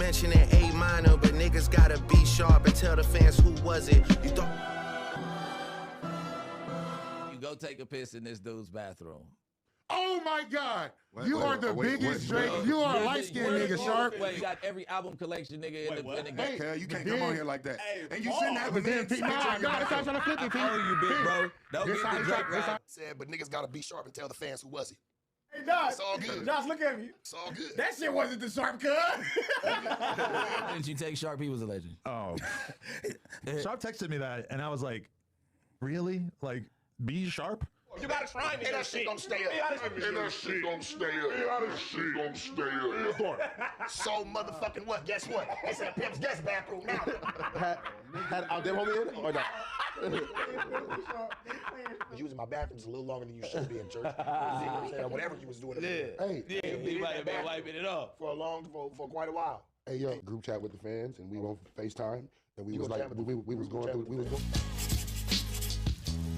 mentioning A minor, but niggas gotta be sharp and tell the fans who was it. You thought you go take a piss in this dude's bathroom. Oh my God! You are the biggest Drake. You are a light-skinned nigga, Sharp. Wait, you got every album collection, nigga, in the game. Hey, you can't come on here like that. And you shouldn't have a man. Nah, that's how I'm trying to flip it, P. Oh, you big bro. Don't get the Drake right. Said, but niggas gotta be sharp and tell the fans who was he. Hey, Josh. It's all good. Josh, look at me. It's all good. That shit wasn't the Sharp cut. Didn't you take Sharp? He was a legend. Oh. Sharp texted me that, and I was like, really? Like, be sharp? You got a shrine in that shit don't stay up. And that shit don't stay up. That shit don't stay up. So motherfucking what? Guess what? It's in a pimp's guest bathroom now. Had out there homie in or not? Using my bathrooms a little longer than you should be in church. Whatever you was doing. Hey, You might have been wiping it off. For quite a while. Hey, yo, group chat with the fans, and we on FaceTime, and we was like, we was going through,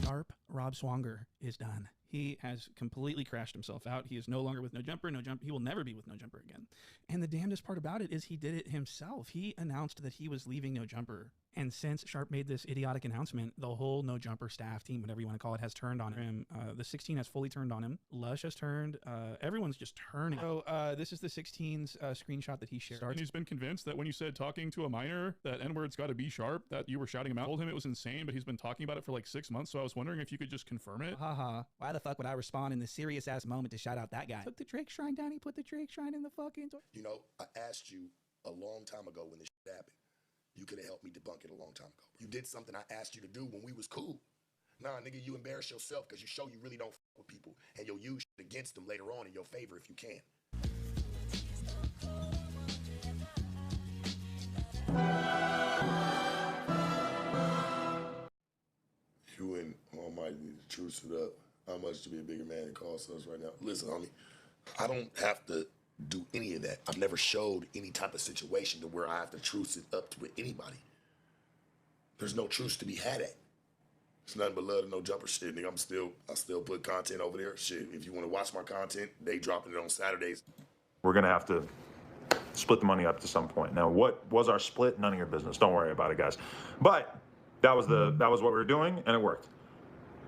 Sharp Rob Swanger is done. He has completely crashed himself out. He is no longer with No Jumper. He will never be with No Jumper again. And the damnedest part about it is he did it himself. He announced that he was leaving No Jumper. And since Sharp made this idiotic announcement, the whole No Jumper staff team, whatever you want to call it, has turned on him. The 16 has fully turned on him. Lush has turned. Everyone's just turning. So this is the 16's screenshot that he shared. And he's been convinced that when you said talking to a minor that N-word's got to be sharp, that you were shouting him out. I told him it was insane, but he's been talking about it for like 6 months. So I was wondering if you could just confirm it. Haha. Why the fuck would I respond in this serious ass moment to shout out that guy? Took the Drake shrine down. He put the Drake shrine in the fucking. You know, I asked you a long time ago when this shit happened. You could have helped me debunk it a long time ago. You did something I asked you to do when we was cool. Nah, nigga, you embarrass yourself because you show you really don't fuck with people, and you'll use shit against them later on in your favor if you can. You and Almighty need to truce it up. How much to be a bigger man and cost us right now? Listen, homie, I don't have to do any of that. I've never showed any type of situation to where I have to truce it up with anybody. There's no truce to be had at. It's nothing but love and No Jumper shit, nigga. I still put content over there. Shit, if you want to watch my content, they dropping it on Saturdays. We're going to have to split the money up to some point. Now, what was our split? None of your business. Don't worry about it, guys. But that was what we were doing, and it worked.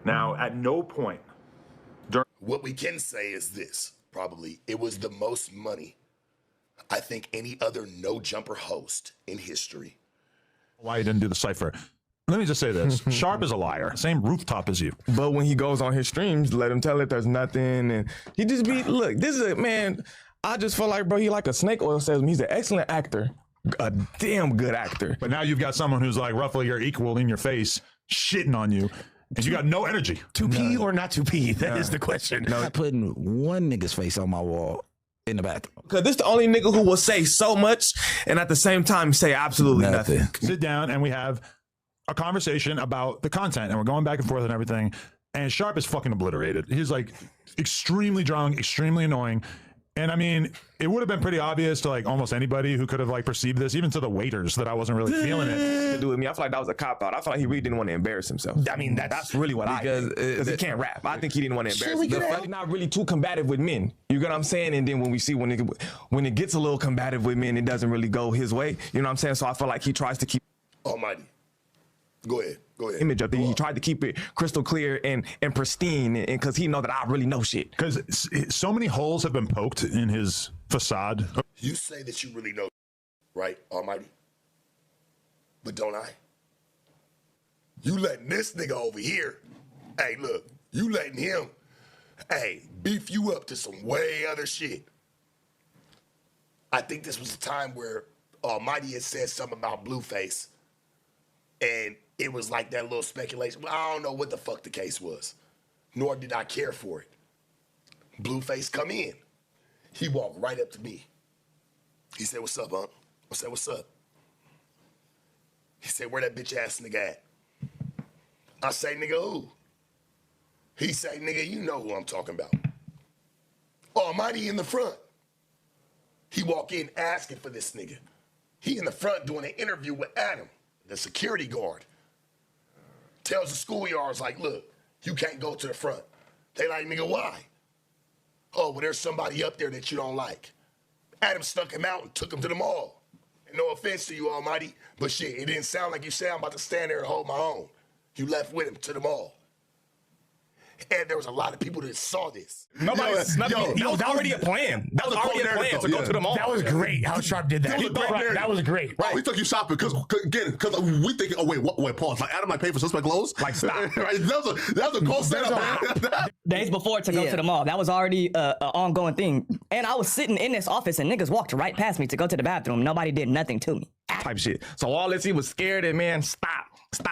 Now, at no point during... What we can say is this, probably. It was the most money I think any other No Jumper host in history. Why you didn't do the cipher. Let me just say this. Sharp is a liar. Same rooftop as you. But when he goes on his streams, let him tell it there's nothing. And he just be, look, this is a man, I just feel like, bro, he like a snake oil salesman. He's an excellent actor. A damn good actor. But now you've got someone who's like roughly your equal in your face, shitting on you. And you got no energy. 2P or not 2P? That is the question. No, not putting one nigga's face on my wall in the bathroom. Because this the only nigga who will say so much and at the same time say absolutely nothing. Sit down and we have a conversation about the content and we're going back and forth and everything. And Sharp is fucking obliterated. He's like extremely drunk, extremely annoying. And I mean, it would have been pretty obvious to like almost anybody who could have like perceived this, even to the waiters, that I wasn't really feeling it. To do with me, I feel like that was a cop out. I feel like he really didn't want to embarrass himself. I mean, that's really what because he can't rap. I think he didn't want to embarrass himself. He's not really too combative with men. You get what I'm saying? And then when we see when it gets a little combative with men, it doesn't really go his way. You know what I'm saying? So I feel like he tries to keep Almighty. Go ahead. Image of it. He tried to keep it crystal clear and pristine, and because he know that I really know shit. Because so many holes have been poked in his facade. You say that you really know, right, Almighty? But don't I? You letting this nigga over here, hey, look, you letting him, hey, beef you up to some way other shit. I think this was a time where Almighty had said something about Blueface, and it was like that little speculation. Well, I don't know what the fuck the case was, nor did I care for it. Blueface come in. He walked right up to me. He said, "What's up, huh?" I said, "What's up?" He said, "Where that bitch ass nigga at?" I say, "Nigga who?" He say, "Nigga, you know who I'm talking about." Almighty in the front. He walk in asking for this nigga. He in the front doing an interview with Adam, the security guard. Tells the schoolyards like, "Look, you can't go to the front." They like, "Nigga, why?" "Oh, well, there's somebody up there that you don't like." Adam stuck him out and took him to the mall. No offense to you, Almighty, but shit, it didn't sound like you said I'm about to stand there and hold my own. You left with him to the mall. And there was a lot of people that saw this. That was already a plan. That was already a plan to go to the mall. That was great how Sharp did that. That was great. Right. We took you shopping because we thinking, oh, wait, pause. Like, Adam might pay for suspect clothes? Like, stop. Right? That was a cold setup. Days before to go to the mall. That was already an ongoing thing. And I was sitting in this office and niggas walked right past me to go to the bathroom. Nobody did nothing to me. Type shit. So all this, he was scared and man, stop,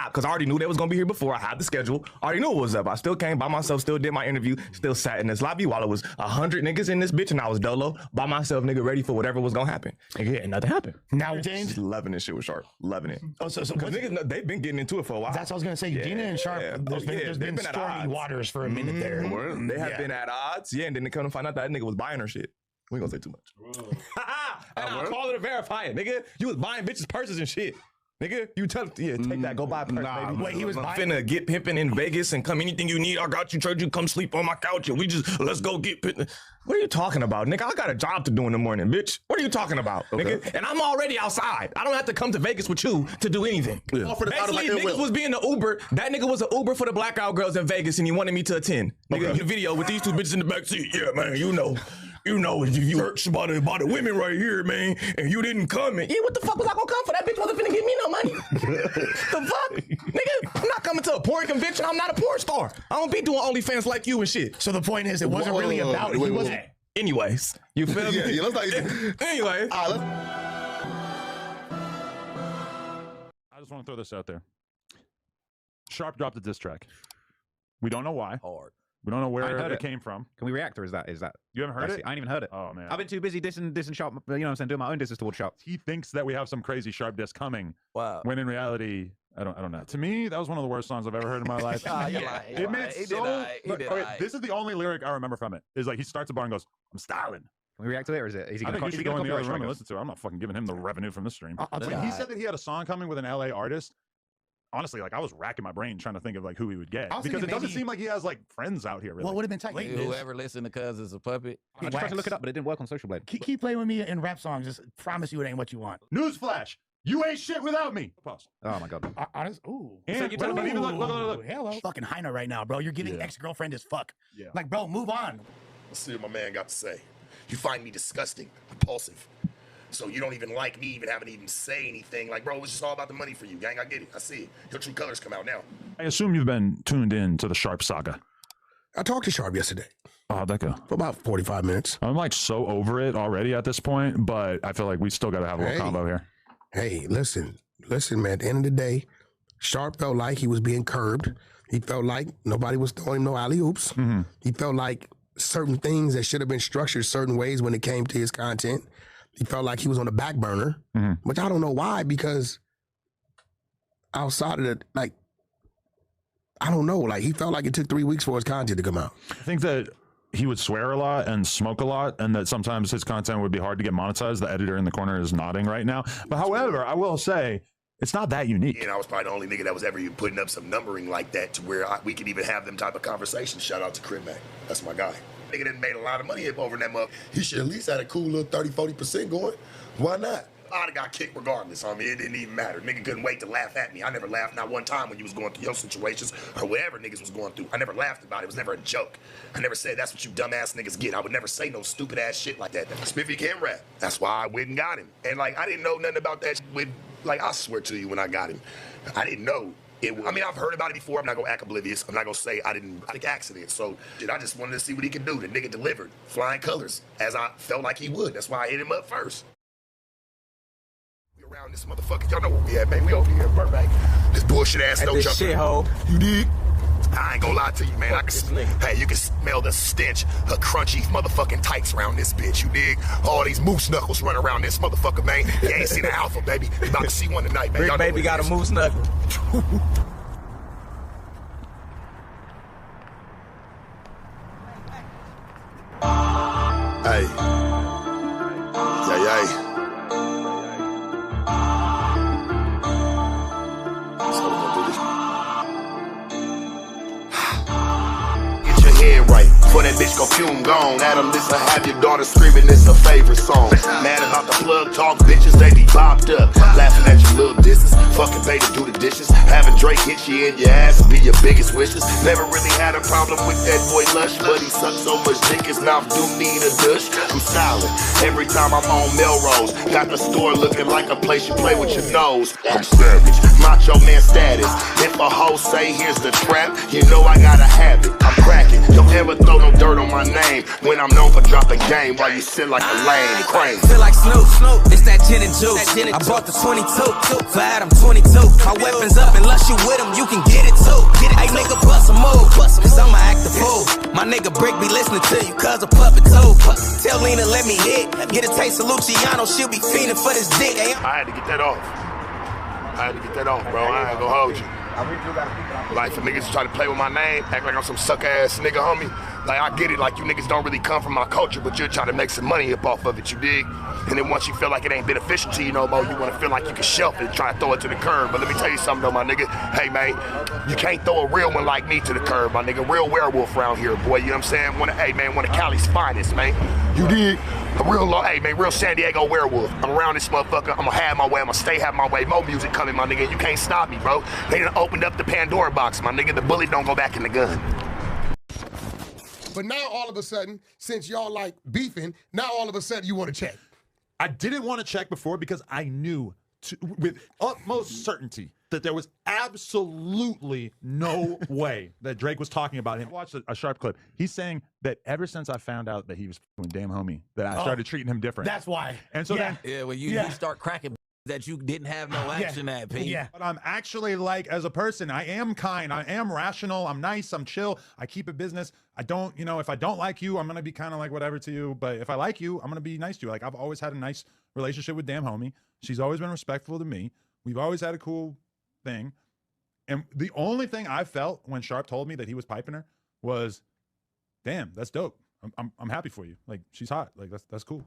because I already knew they was gonna be here before. I had the schedule. I already knew it was up. I still came by myself, still did my interview, still sat in this lobby while it was 100 niggas in this bitch and I was dolo by myself, nigga, ready for whatever was gonna happen. Nigga, and nothing happened. Now, James, just loving this shit with Sharp, loving it. Oh, so niggas, they've been getting into it for a while. That's what I was gonna say. Gina and Sharp, there's been stormy waters for a minute there. They have been at odds, and then they come to find out that nigga was buying her shit. We ain't gonna say too much. And I'll call it and verify it, nigga. You was buying bitches' purses and shit. Nigga, you tell take that, go buy a purse, baby. Wait, he was finna get pimping in Vegas and come anything you need. I got you, church. You come sleep on my couch and we just let's go get pimping. What are you talking about, nigga? I got a job to do in the morning, bitch. What are you talking about, nigga? And I'm already outside. I don't have to come to Vegas with you to do anything. Basically, niggas was being the Uber. That nigga was an Uber for the blackout girls in Vegas and he wanted me to attend. Nigga, the video with these two bitches in the back seat. Yeah, man, you know, if you hurt somebody about the women right here, man, and you didn't come in. Yeah, what the fuck was I gonna come for? That bitch wasn't finna give me no money. The fuck? Nigga, I'm not coming to a porn convention. I'm not a porn star. I don't be doing OnlyFans like you and shit. So the point is, it wasn't really about it. He wasn't. Anyways, you feel me? Yeah, let's not anyway. I just want to throw this out there. Sharp dropped a diss track. We don't know why. Hard. We don't know where it came from. Can we react, or is that you haven't heard it? I ain't even heard it. Oh man, I've been too busy dissing Sharp. You know what I'm saying? Doing my own disses towards Sharp. He thinks that we have some crazy Sharp diss coming. Wow. When in reality, I don't know. To me, that was one of the worst songs I've ever heard in my life. It made so. This is the only lyric I remember from it. Is like he starts a bar and goes, "I'm styling." Can we react to it, or is he I going think you should go in the other room and listen to it. I'm not fucking giving him the revenue from this stream. He said that he had a song coming with an LA artist. Honestly, like I was racking my brain trying to think of like who he would get because it doesn't seem like he has like friends out here. Really. What would have been tight? Whoever listened to Cuz is a puppet. I tried to look it up, but it didn't work on Social Blade. Keep playing with me in rap songs. Just promise you it ain't what you want. Newsflash: you ain't shit without me. Pause. Oh my god. Honest. Ooh. And look. Hello. Fucking Heino right now, bro. You're getting ex-girlfriend as fuck. Yeah. Like, bro, move on. Let's see what my man got to say. You find me disgusting, repulsive. So you don't even like me, even haven't even say anything. Like, bro, it's just all about the money for you, gang. I get it. I see it. Your true colors come out now. I assume you've been tuned in to the Sharp saga. I talked to Sharp yesterday. Oh, how'd that go? For about 45 minutes. I'm like so over it already at this point, but I feel like we still got to have a little combo here. Hey, listen, man. At the end of the day, Sharp felt like he was being curbed. He felt like nobody was throwing him no alley-oops. Mm-hmm. He felt like certain things that should have been structured certain ways when it came to his content. He felt like he was on the back burner, which I don't know why, because outside of the, like, I don't know, like he felt like it took 3 weeks for his content to come out. I think that he would swear a lot and smoke a lot, and that sometimes his content would be hard to get monetized. The editor in the corner is nodding right now. But however, I will say, it's not that unique. And I was probably the only nigga that was ever even putting up some numbering like that to where we could even have them type of conversations. Shout out to Crib Mac. That's my guy. Nigga done made a lot of money up over in that mug. He should at least had a cool little 30-40% going. Why not? I'd have got kicked regardless. I mean, it didn't even matter. Nigga couldn't wait to laugh at me. I never laughed not one time when you was going through your situations or whatever niggas was going through. I never laughed about it. It was never a joke. I never said that's what you dumbass niggas get. I would never say no stupid ass shit like that. Spiffy can rap. That's why I went and got him. And like, I didn't know nothing about that with, like, I swear to you when I got him, I didn't know. I mean, I've heard about it before. I'm not gonna act oblivious. I'm not gonna say I didn't like accident. So I just wanted to see what he could do. The nigga delivered flying colors as I felt like he would. That's why I hit him up first. We around this motherfucker. Y'all know where we at, man. We over here in Burbank. This bullshit ass no jumper. Shithole. You dig? I ain't gonna lie to you, man. You can smell the stench of crunchy motherfucking tights around this bitch. You dig? All these moose knuckles running around this motherfucker, man. You ain't seen an alpha, baby. You about to see one tonight, man. Rick baby got a moose knuckle. Hey. Yay. So we're gonna do this. Get your head right. For that bitch go fume gone. Adam, listen, have your daughter screaming, it's her favorite song. Mad about the plug talk, bitches, they be bopped up. Laughing at your little disses. Fucking pay to do the dishes. Having Drake hit you in your ass be your biggest wishes. Never really had a problem with that boy Lush, but he sucks so much dick his mouth do need a dush. I'm silent every time I'm on Melrose. Got the store looking like a place you play with your nose. I'm savage, macho man status. If a hoe say here's the trap, you know I gotta have it. I'm cracking, don't ever throw no dirt on my name when I'm known for dropping game while you sit like a lame crane. Feel like Snoop, it's that gin and juice. I bought the 22 for Adam 22. My weapons up and lush you with them, you can get it too. Hey nigga, bust a move, cause I'ma act the fool. My nigga Brick be listening to you, cause a puppet too. Tell Lena let me hit, get a taste of Luciano, she'll be fiending for this dick. I had to get that off. Bro. I ain't gonna hold you. Like for niggas try to play with my name, act like I'm some suck ass nigga, homie. Like I get it, like you niggas don't really come from my culture, but you're trying to make some money up off of it, you dig? And then once you feel like it ain't beneficial to you no more, you wanna feel like you can shelf it and try to throw it to the curb. But let me tell you something though, my nigga. Hey man, you can't throw a real one like me to the curb, my nigga. Real werewolf around here, boy, you know what I'm saying? One of Cali's finest, man. You dig? Real San Diego werewolf. I'm around this motherfucker, I'ma have my way, I'ma stay have my way. More music coming, my nigga. You can't stop me, bro. They done opened up the Pandora box, my nigga. The bullet don't go back in the gun. But now all of a sudden, since y'all like beefing, now all of a sudden you want to check. I didn't want to check before because I knew with utmost certainty that there was absolutely no way that Drake was talking about him. I watched a Sharp clip. He's saying that ever since I found out that he was with damn homie, that I started treating him different. That's why. And so then, when you start cracking that you didn't have no action at, P. Yeah. But I'm actually like, as a person, I am kind, I am rational, I'm nice, I'm chill, I keep it business. I don't, if I don't like you, I'm gonna be kind of like whatever to you. But if I like you, I'm gonna be nice to you. Like I've always had a nice relationship with damn homie. She's always been respectful to me. We've always had a cool thing. And the only thing I felt when Sharp told me that he was piping her was, damn, that's dope. I'm happy for you. Like she's hot. Like that's cool.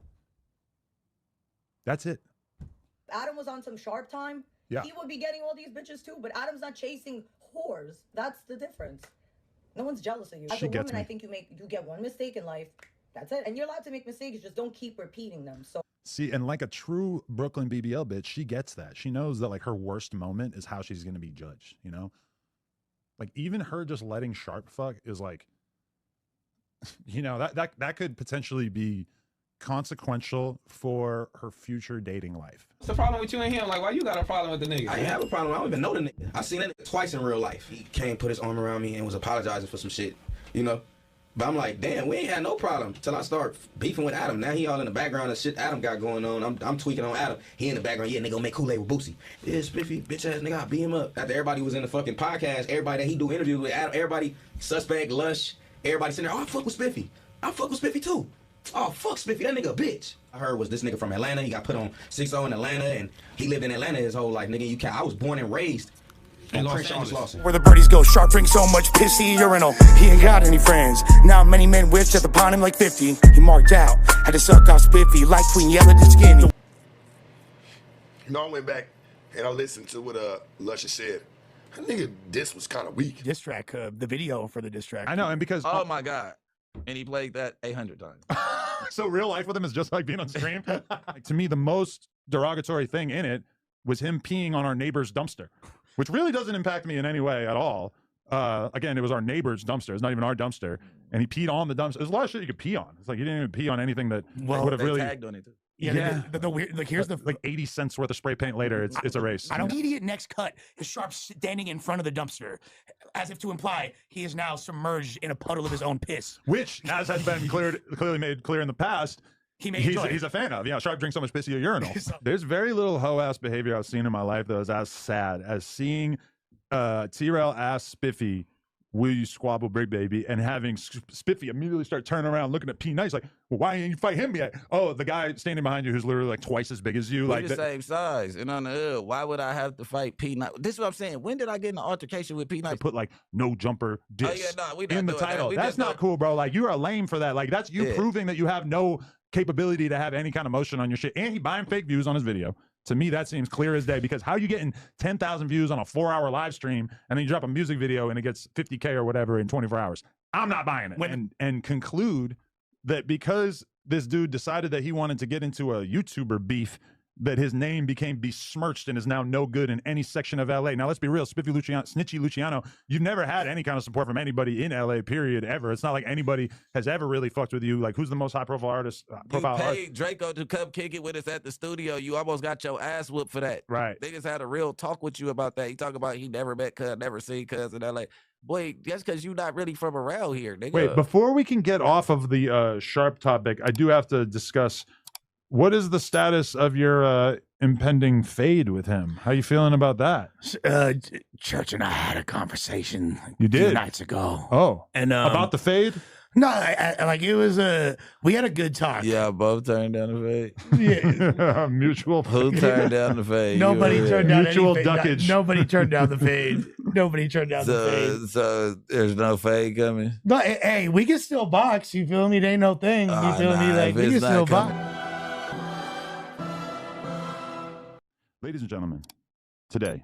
That's it. Adam was on some Sharp time, he would be getting all these bitches too, but Adam's not chasing whores. That's the difference. No one's jealous of you. As a woman, I think you get one mistake in life. That's it. And you're allowed to make mistakes, just don't keep repeating them. So see, and like a true Brooklyn BBL bitch, she gets that. She knows that like her worst moment is how she's gonna be judged, Like even her just letting Sharp fuck is like, that could potentially be consequential for her future dating life. What's the problem with you and him? Like, why you got a problem with the nigga? I didn't have a problem. I don't even know the nigga. I seen that nigga twice in real life. He came, put his arm around me, and was apologizing for some shit, But I'm like, damn, we ain't had no problem till I start beefing with Adam. Now he all in the background of shit Adam got going on. I'm tweaking on Adam. He in the background, nigga gonna make Kool-Aid with Boosie. Yeah, spiffy, bitch ass nigga, I beat him up. After everybody was in the fucking podcast, everybody that he do interviews with, Adam, everybody, Suspect, Lush, everybody sitting there, I fuck with Spiffy. I fuck with Spiffy too. Oh, fuck Spiffy, that nigga a bitch. I heard was this nigga from Atlanta. He got put on 6-0 in Atlanta, and he lived in Atlanta his whole life. Nigga, you can't. I was born and raised in Los Angeles. Where the birdies go, Sharp drink so much pissy urinal. He ain't got any friends. Now many men wish death upon him like 50. He marked out, had to suck off Spiffy like Queen Yella to Skinny. I went back and I listened to what Luscious said. I think this was kind of weak. Diss track, the video for the diss track. I know, and because oh my god, and he played that 800 times. So real life with him is just like being on stream. Like, to me, the most derogatory thing in it was him peeing on our neighbor's dumpster, which really doesn't impact me in any way at all. Again, it was our neighbor's dumpster. It's not even our dumpster, and he peed on the dumpster. There's a lot of shit you could pee on. It's like you didn't even pee on anything that would have really tagged on it too. Yeah, the weird, like here's the like 80 cents worth of spray paint later. It's erased. An immediate next cut is Sharp standing in front of the dumpster, as if to imply he is now submerged in a puddle of his own piss. Which, as has been clearly made clear in the past, he's a fan of. Sharp drinks so much piss at urinal. There's very little hoe-ass behavior I've seen in my life that was as sad as seeing T-Rail ask Spiffy, will you squabble Big Baby, and having Spiffy immediately start turning around looking at P. Nice like, well, why didn't you fight him yet? Oh, the guy standing behind you who's literally like twice as big as you. We're like the same size. And on the hood, why would I have to fight P. Nice? This is what I'm saying. When did I get in an altercation with P. Nice? Put like no jumper diss we in the title. That's not cool, bro. Like you are lame for that. Like that's you proving that you have no capability to have any kind of motion on your shit. And he buying fake views on his video. To me, that seems clear as day, because how you getting 10,000 views on a 4-hour live stream and then you drop a music video and it gets 50K or whatever in 24 hours? I'm not buying it. And conclude that because this dude decided that he wanted to get into a YouTuber beef, that his name became besmirched and is now no good in any section of LA. Now, let's be real. Snitchy Luciano, you've never had any kind of support from anybody in LA, period, ever. It's not like anybody has ever really fucked with you. Like, who's the most high-profile artist? You paid Draco to come kick it with us at the studio. You almost got your ass whooped for that. Right. Niggas had a real talk with you about that. He talk about he never met Cuz, never seen Cuz in LA. Boy, that's because you not really from around here, nigga. Wait, before we can get off of the Sharp topic, I do have to discuss, what is the status of your impending fade with him? How you feeling about that? Church and I had a conversation. You did? 2 nights ago. Oh, and about the fade? No, like it was we had a good talk. Yeah, both turned down the fade. Yeah, mutual. Who turned down the fade? Nobody turned down mutual any fade. duckage. Nobody turned down the fade. Nobody turned down the fade. So there's no fade coming. But hey, we can still box. You feel me? It ain't no thing. You feel me? Like we can still box. Ladies and gentlemen, today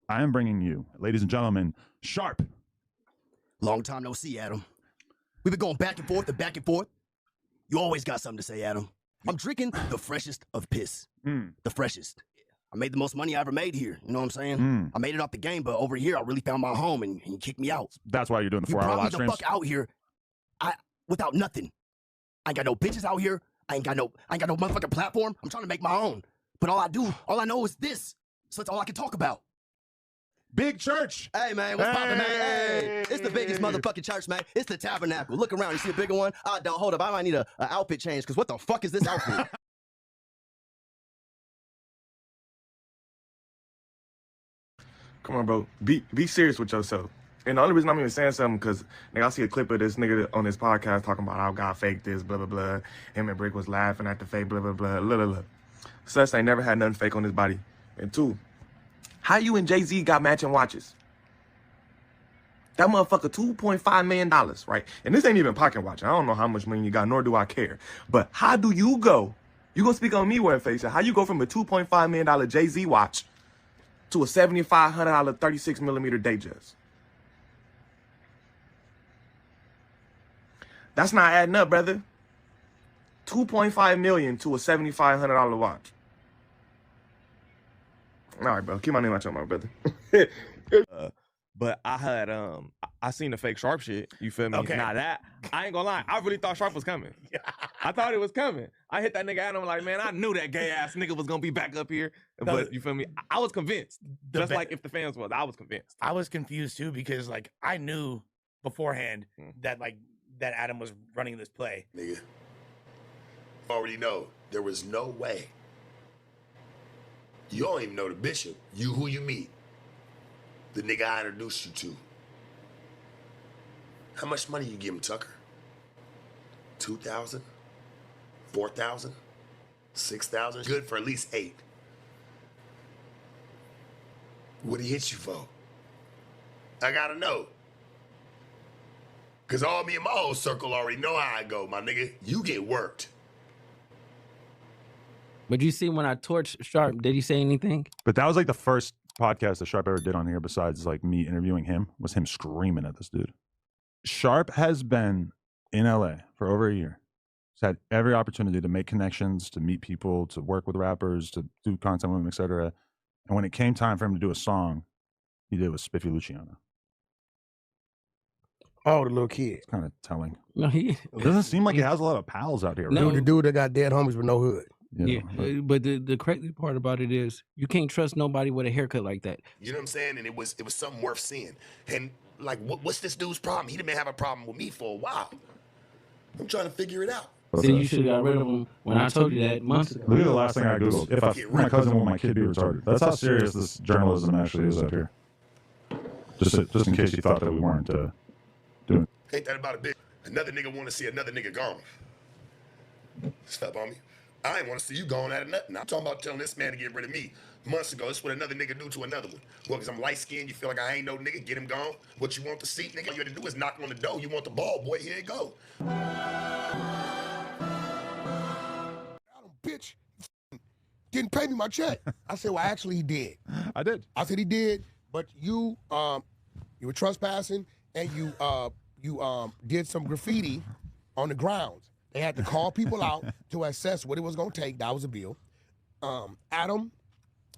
I am bringing you, ladies and gentlemen, Sharp. Long time no see, Adam. We've been going back and forth and back and forth. You always got something to say, Adam. I'm drinking the freshest of piss. The freshest. I made the most money I ever made here. You know what I'm saying? I made it off the game, but over here I really found my home, and you kicked me out. That's why you're doing the 4-hour live You brought streams? me the fuck out here without nothing. I ain't got no bitches out here. I ain't got no motherfucking platform. I'm trying to make my own. But all I know is this. So that's all I can talk about. Big church. Hey, man, what's poppin', man? Hey, it's the biggest motherfucking church, man. It's the Tabernacle. Look around. You see a bigger one? Don't hold up. I might need an outfit change, because what the fuck is this outfit? Come on, bro. Be serious with yourself. And the only reason I'm even saying something, because I see a clip of this nigga on his podcast talking about how God faked this, blah, blah, blah. Him and Brick was laughing at the fake, blah, blah, blah, blah, blah, blah. Sus ain't never had nothing fake on his body. And 2, how you and Jay-Z got matching watches? That motherfucker $2.5 million, right? And this ain't even pocket watch. I don't know how much money you got, nor do I care. But how do you go? You gonna speak on me, wearing face? How you go from a $2.5 million Jay-Z watch to a $7,500 36mm Datejust? That's not adding up, brother. $2.5 million to a $7,500 watch. All right, bro. Keep my name out your mouth, brother. But I had I seen the fake Sharp shit. You feel me? Okay. Now that I ain't gonna lie, I really thought Sharp was coming. I thought it was coming. I hit that nigga at him like, man, I knew that gay ass nigga was gonna be back up here. But you feel me? I was convinced. Just like if the fans was, I was convinced. I was confused too, because like I knew beforehand that that Adam was running this play. Nigga, already know there was no way. You don't even know the bishop. You who you meet. The nigga I introduced you to. How much money you give him, Tucker? 2,000? 4,000? 6,000? Good for at least 8. What he hit you for? I gotta know. Cause all me and my whole circle already know how I go, my nigga. You get worked. But you see, when I torched Sharp, did he say anything? But that was like the first podcast that Sharp ever did on here, besides like me interviewing him, was him screaming at this dude. Sharp has been in LA for over a year. He's had every opportunity to make connections, to meet people, to work with rappers, to do content with them, etc. And when it came time for him to do a song, he did with Spiffy Luciano. Oh, the little kid. It's kind of telling. No, It doesn't seem like he has a lot of pals out here. No. Right? The dude that got dead homies with no hood. Yeah, but the crazy part about it is you can't trust nobody with a haircut like that. You know what I'm saying? And it was something worth seeing. And like, what's this dude's problem? He didn't have a problem with me for a while. I'm trying to figure it out. See, you should have got rid of him when I told you that months ago. Look at the last thing I Googled. If my cousin want my kid be retarded. That's how serious this journalism actually is out here. Just in case you thought that we weren't doing. Ain't that about a bitch? Another nigga want to see another nigga gone. Stop on me. I ain't want to see you gone out of nothing. I'm talking about telling this man to get rid of me months ago. That's what another nigga do to another one. Well, because I'm light-skinned, you feel like I ain't no nigga, get him gone. What you want to see, nigga, all you had to do is knock on the door. You want the ball, boy, here you go. Bitch, didn't pay me my check. I said, well, actually, he did. I did. I said he did, but you were trespassing, and you you did some graffiti on the grounds. They had to call people out to assess what it was gonna take. That was a bill. Adam,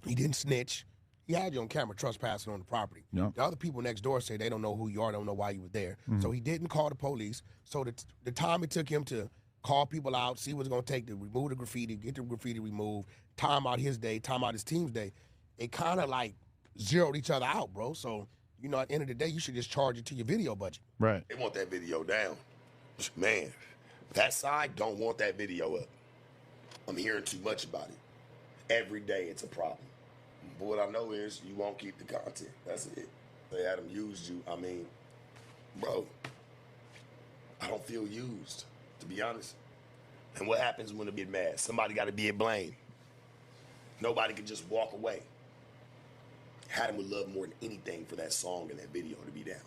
he didn't snitch. He had you on camera trespassing on the property. Yep. The other people next door say they don't know who you are, don't know why you were there. So he didn't call the police. So the time it took him to call people out, see what it's gonna take to remove the graffiti, get the graffiti removed, time out his day, time out his team's day, it kind of like zeroed each other out, bro. So, you know, at the end of the day, you should just charge it to your video budget. Right. They want that video down. Man, that side don't want that video up. I'm hearing too much about it. Every day it's a problem. But what I know is you won't keep the content. That's it. They had them used you. I mean, bro, I don't feel used, to be honest. And what happens when they get mad? Somebody got to be at blame. Nobody can just walk away. Adam would love more than anything for that song and that video to be down.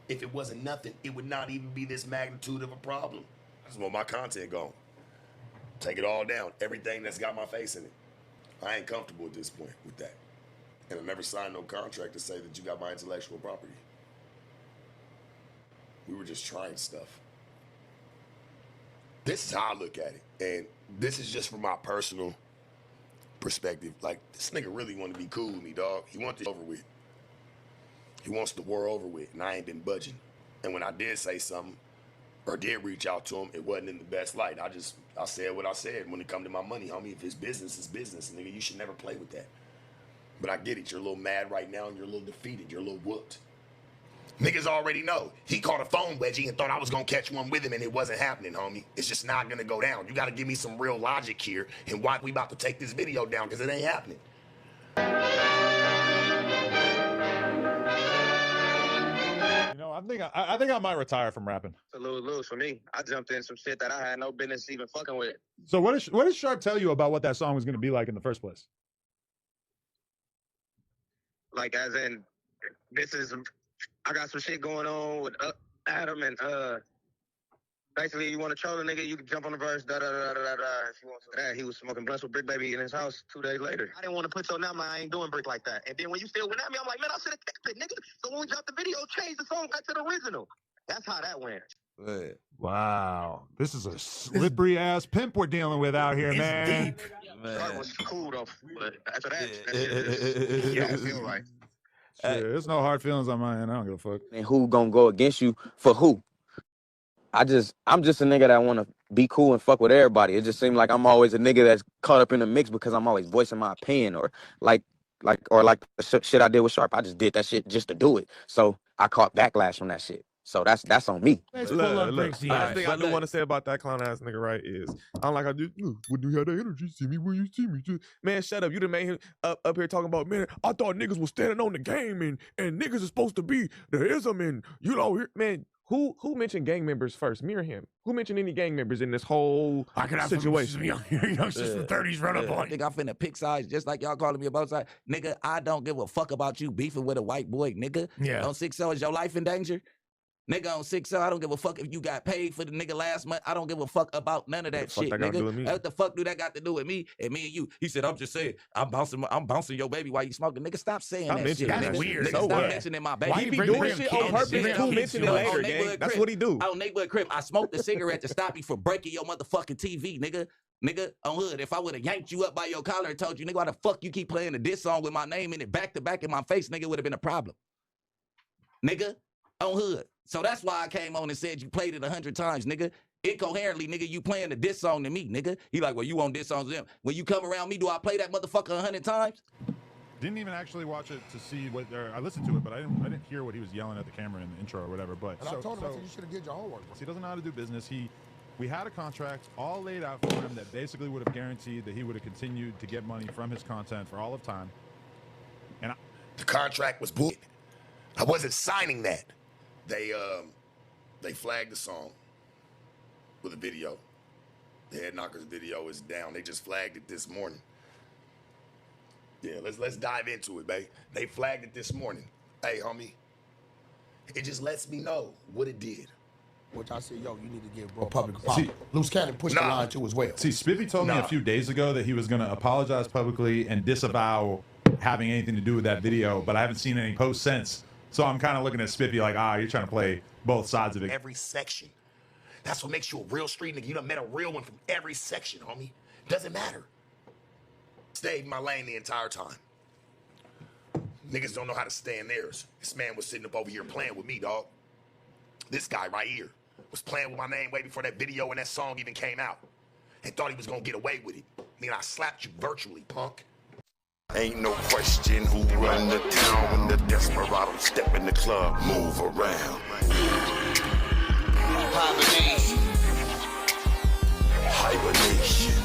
If it wasn't nothing, it would not even be this magnitude of a problem. I just want my content gone. Take it all down. Everything that's got my face in it. I ain't comfortable at this point with that. And I never signed no contract to say that you got my intellectual property. We were just trying stuff. This is how I look at it. And this is just from my personal perspective. Like, this nigga really want to be cool with me, dog. He wants it over with. He wants the war over with, and I ain't been budging. And when I did say something, or did reach out to him, it wasn't in the best light. I said what I said. When it come to my money, homie, if it's business, nigga. You should never play with that. But I get it. You're a little mad right now, and you're a little defeated. You're a little whooped. Niggas already know. He caught a phone wedgie and thought I was gonna catch one with him, and it wasn't happening, homie. It's just not gonna go down. You gotta give me some real logic here and why we about to take this video down, because it ain't happening. You know, I think I might retire from rapping. It's a lose-lose for me. I jumped in some shit that I had no business even fucking with. So what did Sharp tell you about what that song was going to be like in the first place? Like, as in, I got some shit going on with Adam, and basically, you want to troll a nigga, you can jump on the verse, da-da-da-da-da-da. If you want to that, he was smoking blunts with Brick Baby in his house 2 days later. I didn't want to put your number, I ain't doing Brick like that. And then when you still went at me, I'm like, man, I should have kept it, nigga. So when we dropped the video, change the song back to the original. That's how that went. Wow. This is a slippery ass pimp we're dealing with out here, man. That was cool, though. But after that, yeah, I feel right. Shit, there's no hard feelings on my end. I don't give a fuck. And who gonna go against you for who? I'm just a nigga that want to be cool and fuck with everybody. It just seems like I'm always a nigga that's caught up in the mix because I'm always voicing my opinion, or like the shit I did with Sharp. I just did that shit just to do it. So I caught backlash from that shit. So that's on me. Last thing I do want to say about that clown ass nigga, right, is I'm like, I do. When you have that energy, see me when you see me. Man, shut up. You done made him up here talking about, man, I thought niggas was standing on the game, and niggas is supposed to be the ism, and you know, man. Who mentioned gang members first? Me or him? Who mentioned any gang members in this whole situation? Youngsters from 30s run up on I think I'm finna pick sides just like y'all calling me a both sides. Nigga, I don't give a fuck about you beefing with a white boy, nigga. Yeah. On 6-0, is your life in danger? Nigga, on 6-0, I don't give a fuck if you got paid for the nigga last month. I don't give a fuck about none of that shit, nigga. What the fuck do that got to do with me and you? He said, I'm just saying, I'm bouncing your baby while you smoking. Nigga, stop saying that shit. That's weird. Nigga, so stop mentioning my baby. Why he be doing shit on purpose? Who mentioned it later, gang? That's what he do. On neighborhood crib, I smoked a cigarette to stop you from breaking your motherfucking TV, nigga. Nigga, on hood, if I would have yanked you up by your collar and told you, nigga, why the fuck you keep playing a diss song with my name in it back to back in my face, nigga, would have been a problem. Nigga, on hood. So that's why I came on and said you played it 100 times, nigga. Incoherently, nigga, you playing a diss song to me, nigga. He like, well, you on diss songs to them. When you come around me, do I play that motherfucker 100 times? Didn't even actually watch it to see what I listened to it, but I didn't hear what he was yelling at the camera in the intro or whatever. But And I told him, I said, you should have did your homework. So he doesn't know how to do business. We had a contract all laid out for him that basically would have guaranteed that he would have continued to get money from his content for all of time. And the contract was bullshit. I wasn't signing that. They flagged the song with a video. The Head Knockers video is down. They just flagged it this morning. Yeah, let's dive into it, babe. They flagged it this morning. Hey, homie, it just lets me know what it did. Which I said, yo, you need to give bro public apology. Loose Cannon pushed the line too as well. See, Spiffy told me a few days ago that he was going to apologize publicly and disavow having anything to do with that video, but I haven't seen any posts since. So I'm kind of looking at Spiffy like, you're trying to play both sides of it. Every section. That's what makes you a real street nigga. You done met a real one from every section, homie. Doesn't matter. Stayed in my lane the entire time. Niggas don't know how to stay in theirs. This man was sitting up over here playing with me, dog. This guy right here was playing with my name way before that video and that song even came out. And thought he was gonna get away with it. Then I slapped you virtually, punk. Ain't no question who run the town when the desperado step in the club, move around. Hibernation.